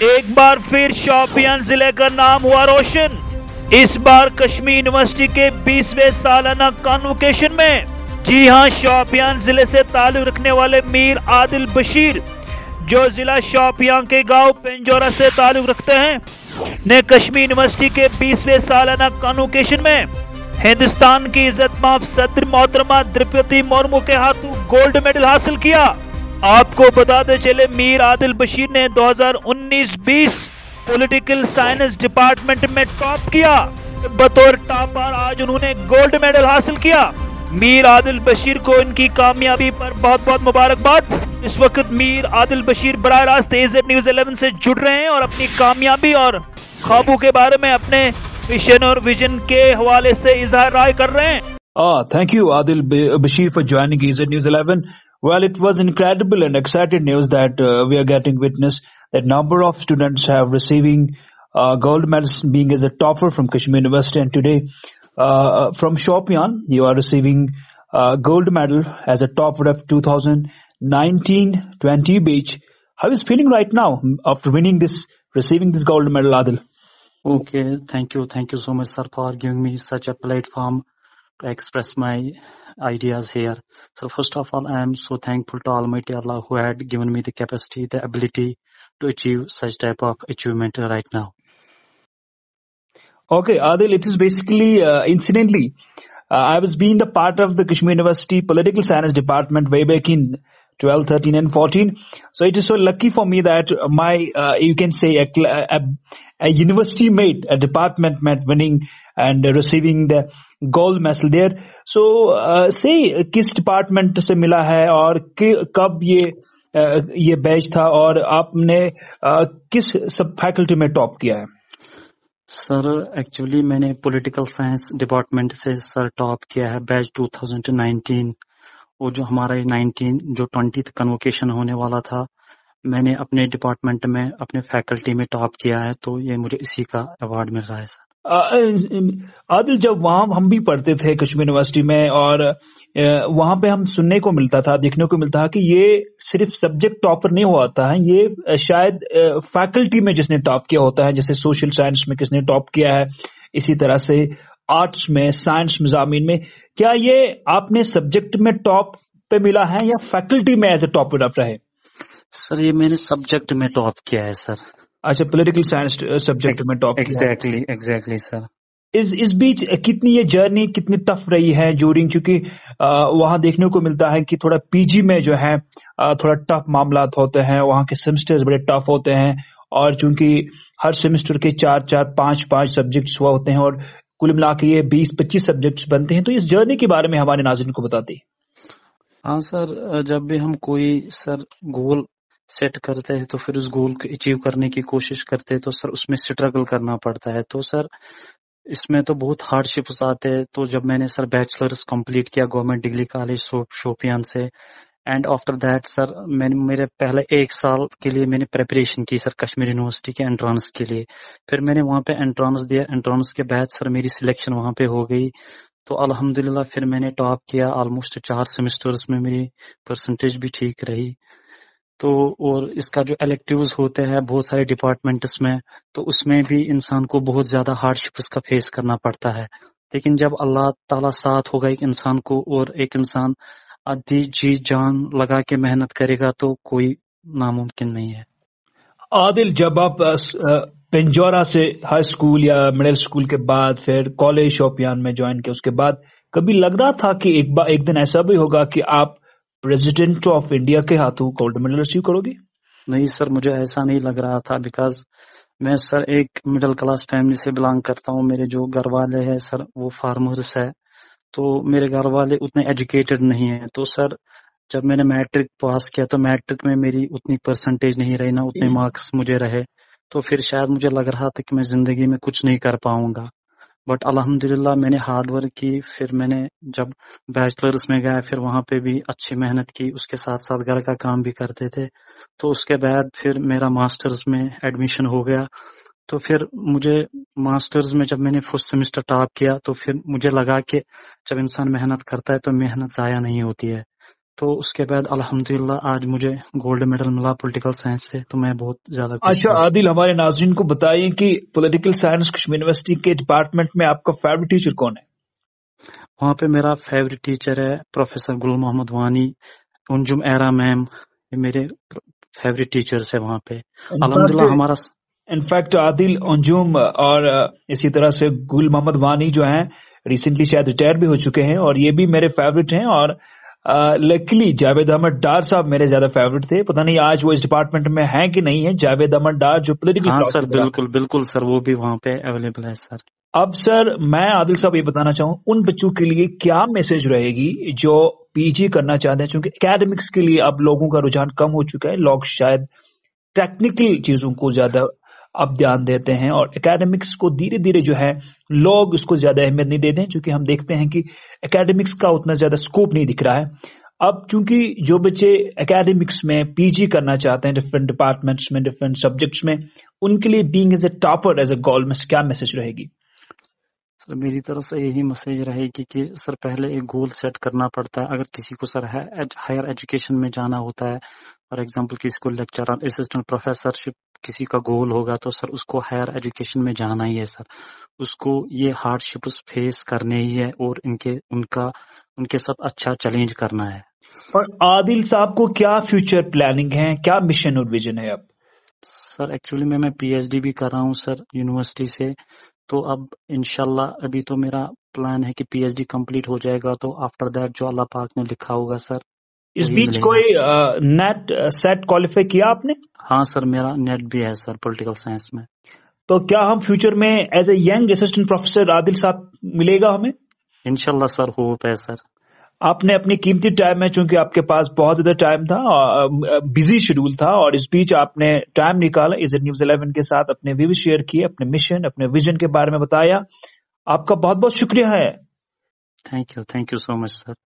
ایک بار پھر شوپیان ضلع کا نام ہوا روشن، اس بار کشمیر یونیورسٹی کے 20ویں سالانہ کانوکیشن میں۔ جی ہاں، شوپیان ضلع سے تعلق رکھنے والے میر عادل بشیر، جو ضلع شوپیان کے گاؤں پنجورہ سے تعلق رکھتے ہیں، نے کشمیر یونیورسٹی کے 20ویں سالانہ کانوکیشن میں ہندوستان کی عزت مآب صدر محترمہ دروپدی مرمو کے ہاتھوں گولڈ میڈل حاصل کیا۔ آپ کو بتاتے چلے، میر عادل بشیر نے 2019-20 پولیٹیکل سائنس ڈپارٹمنٹ میں ٹاپ کیا۔ بطور ٹاپر آج انہوں نے گولڈ میڈل حاصل کیا۔ میر عادل بشیر کو ان کی کامیابی پر بہت بہت مبارکباد۔ اس وقت میر عادل بشیر براہ راست AZ News 11 سے جڑ رہے ہیں اور اپنی کامیابی اور خوابوں کے بارے میں اپنے مشن اور ویژن کے حوالے سے اظہار رائے کر رہے ہیں۔ Thank you, Adil Bashir, for joining AZ News 11. Well, it was incredible and exciting news that we are getting witness that number of students have receiving gold medals, being as a topper from Kashmir University, and today from Shopian you are receiving gold medal as a topper of 2019-20 batch. How is feeling right now after receiving this gold medal, Adil? Okay, thank you so much, sir, for giving me such a platform to express my ideas here. So first of all, I am so thankful to Almighty Allah who had given me the capacity, the ability to achieve such type of achievement right now. Okay, Adil, it is basically, incidentally, I was being the part of the Kashmir University Political Science Department way back in 12, 13 and 14. So it is so lucky for me that my, you can say a university mate, a department mate winning and receiving the gold medal there. So say کس department سے ملا ہے اور کب یہ بیچ تھا اور آپ نے کس سب فیکلٹی میں ٹاپ کیا ہے؟ سر ایکچولی میں نے پولیٹیکل سائنس ڈپارٹمنٹ سے سر ٹاپ کیا ہے بیچ 2019، اور جو ہمارا 20 کنوکیشن ہونے والا تھا، میں نے اپنے ڈپارٹمنٹ میں اپنے فیکلٹی میں ٹاپ کیا ہے، تو یہ مجھے اسی کا ایوارڈ مل رہا ہے سر۔ عادل، جب وہاں ہم بھی پڑھتے تھے کشمیر یونیورسٹی میں، اور وہاں پہ ہم سننے کو ملتا تھا، دیکھنے کو ملتا تھا کہ یہ صرف سبجیکٹ ٹاپر نہیں ہوتا ہے، یہ شاید فیکلٹی میں جس نے ٹاپ کیا ہوتا ہے، جیسے سوشل سائنس میں کس نے ٹاپ کیا ہے، اسی طرح سے آرٹس میں، سائنس مضامین میں۔ کیا یہ آپ نے سبجیکٹ میں ٹاپ پہ ملا ہے یا فیکلٹی میں ایز اے ٹاپر آپ رہے؟ سر یہ میں نے سبجیکٹ میں ٹاپ کیا ہے سر۔ اچھا، پولیٹیکل سائنس سبجیکٹ میں ٹاپ کیا؟ ایگزیکٹلی سر۔ اس بیچ کتنی یہ جرنی کتنی ٹف رہی ہے جورنگ، کیونکہ وہاں دیکھنے کو ملتا ہے کہ تھوڑا PG میں جو ہے تھوڑا ٹف معاملات ہوتے ہیں، وہاں کے سیمسٹر بڑے ٹف ہوتے ہیں، اور چونکہ ہر سیمسٹر کے 4-5 سبجیکٹس ہوا ہوتے ہیں اور کل ملا کے یہ 20-25 سبجیکٹس بنتے ہیں، تو اس جرنی کے بارے میں ہمارے ناظرین کو بتاتے ہیں۔ ہاں سر، جب بھی ہم کوئی سر گول سیٹ کرتے ہیں تو پھر اس گول کو اچیو کرنے کی کوشش کرتے ہیں، تو سر اس میں اسٹرگل کرنا پڑتا ہے، تو سر اس میں تو بہت ہارڈ شپس آتے ہیں۔ تو جب میں نے سر بیچلرز کمپلیٹ کیا گورنمنٹ ڈگری کالج شوپیان سے، اینڈ آفٹر دیٹ سر میں نے میرے پہلے 1 سال کے لیے میں نے پریپریشن کی سر کشمیر یونیورسٹی کے انٹرانس کے لیے، پھر میں نے وہاں پہ انٹرانس دیا، انٹرانس کے بعد سر میری سلیکشن وہاں پہ ہو گئی، تو الحمدللہ پھر میں نے ٹاپ کیا، آلموسٹ 4 سیمسٹرز میں میری پرسنٹیج بھی ٹھیک رہی۔ تو اور اس کا جو الیکٹیوز ہوتے ہیں بہت سارے ڈپارٹمنٹس میں، تو اس میں بھی انسان کو بہت زیادہ ہارڈ شپس کا فیس کرنا پڑتا ہے، لیکن جب اللہ تعالیٰ ساتھ ہوگا ایک انسان کو، اور ایک انسان آدھی جی جان لگا کے محنت کرے گا، تو کوئی ناممکن نہیں ہے۔ عادل، جب آپ پنجورہ سے ہائی اسکول یا مڈل اسکول کے بعد پھر کالج شوپیان میں جوائن کیا، اس کے بعد کبھی لگ رہا تھا کہ ایک دن ایسا بھی ہوگا کہ آپ پریزیڈنٹ آف انڈیا کے ہاتھوں گولڈ میڈل ریسیو کرو گے؟ نہیں سر، مجھے ایسا نہیں لگ رہا تھا، بیکاز میں سر ایک مڈل کلاس فیملی سے بلانگ کرتا ہوں، میرے جو گھر والے ہیں سر وہ فارمرس ہے، تو میرے گھر والے اتنے ایجوکیٹڈ نہیں ہیں، تو سر جب میں نے میٹرک پاس کیا تو میٹرک میں میری اتنی پرسنٹیج نہیں رہی، نہ اتنے مارکس مجھے رہے، تو پھر شاید مجھے لگ رہا تھا کہ میں زندگی میں کچھ نہیں کر پاؤں گا، بٹ الحمدللہ میں نے ہارڈ ورک کی، پھر میں نے جب بیچلرز میں گیا پھر وہاں پہ بھی اچھی محنت کی، اس کے ساتھ ساتھ گھر کا کام بھی کرتے تھے، تو اس کے بعد پھر میرا ماسٹرز میں ایڈمیشن ہو گیا، تو پھر مجھے ماسٹرز میں جب میں نے فرسٹ سیمسٹر ٹاپ کیا تو پھر مجھے لگا کہ جب انسان محنت کرتا ہے تو محنت ضائع نہیں ہوتی ہے، تو اس کے بعد الحمدللہ آج مجھے گولڈ میڈل ملا پولیٹیکل سائنس سے، تو میں بہت زیادہ خوش اچھا ہوں۔ عادل، ہمارے ناظرین کو بتائیں کہ پولیٹیکل سائنس کشمیر یونیورسٹی کے ڈپارٹمنٹ میں آپ کا فیوریٹ ٹیچر کون ہے؟ وہاں پہ میرا فیوریٹ ٹیچر ہے پروفیسر گل محمد وانی، انجم ایرا میم، یہ میرے فیوریٹ ٹیچرس ہے وہاں پہ الحمدللہ۔ ہمارا انفیکٹ عادل، انجم اور اسی طرح سے گل محمد وانی جو ہیں ریسنٹلی شاید ریٹائر بھی ہو چکے ہیں، اور یہ بھی میرے فیوریٹ ہیں، اور لکلی جاوید احمد ڈار صاحب میرے زیادہ فیوریٹ تھے۔ پتہ نہیں آج وہ اس ڈپارٹمنٹ میں ہیں کہ نہیں ہے، جاوید احمد ڈار جو پولیٹیکل۔ ہاں سر، بالکل بالکل سر، وہ بھی وہاں پہ اویلیبل ہے سر۔ اب سر میں عادل صاحب یہ بتانا چاہوں ان بچوں کے لیے کیا میسج رہے گی جو پی جی کرنا چاہتے ہیں، چونکہ اکیڈمکس کے لیے اب لوگوں کا رجحان کم ہو چکا ہے، لوگ شاید ٹیکنیکل چیزوں کو زیادہ اب دھیان دیتے ہیں، اور اکیڈمکس کو دھیرے دھیرے جو ہے لوگ اس کو زیادہ اہمیت نہیں دیتے ہیں، چونکہ ہم دیکھتے ہیں کہ اکیڈمکس کا اتنا زیادہ سکوپ نہیں دکھ رہا ہے۔ اب چونکہ جو بچے اکیڈمکس میں پی جی کرنا چاہتے ہیں ڈفرینٹ ڈپارٹمنٹس میں، ڈفرینٹ سبجیکٹس میں، ان کے لیے being as a topper, as a goal میں کیا میسج رہے گی؟ سر میری طرف سے یہی میسج رہے گی کہ سر پہلے ایک گول سیٹ کرنا پڑتا ہے۔ اگر کسی کو سر ہائر ایجوکیشن میں جانا ہوتا ہے، فار ایگزامپل کسی کو لیکچرر، اسسٹنٹ پروفیسرشپ کسی کا گول ہوگا، تو سر اس کو ہائر ایجوکیشن میں جانا ہی ہے سر، اس کو یہ ہارڈ شپس فیس کرنے ہی ہے اور ان کے ساتھ اچھا چیلنج کرنا ہے۔ اور عادل صاحب کو کیا فیوچر پلاننگ ہے، کیا مشن اور ویژن ہے اب؟ سر ایکچولی میں پی ایچ ڈی بھی کر رہا ہوں سر یونیورسٹی سے، تو اب انشاءاللہ ابھی تو میرا پلان ہے کہ پی ایچ ڈی کمپلیٹ ہو جائے گا، تو آفٹر دیٹ جو اللہ پاک نے لکھا ہوگا سر۔ اس بیچ کوئی نیٹ سیٹ کوالیفائی کیا آپ نے؟ ہاں سر، میرا نیٹ بھی ہے سر پولیٹیکل سائنس میں۔ تو کیا ہم فیوچر میں as a young assistant professor Adil صاحب ملے گا ہمیں؟ انشاءاللہ سر، ہوپ ہے سر۔ آپ نے اپنی قیمتی ٹائم میں، چونکہ آپ کے پاس بہت زیادہ ٹائم تھا، بزی شیڈول تھا، اور اس بیچ آپ نے ٹائم نکالا ایز اے نیوز 11 کے ساتھ، اپنے ویوز شیئر کیے، اپنے مشن، اپنے ویژن کے بارے میں بتایا، آپ کا بہت بہت شکریہ ہے۔ Thank you so much sir.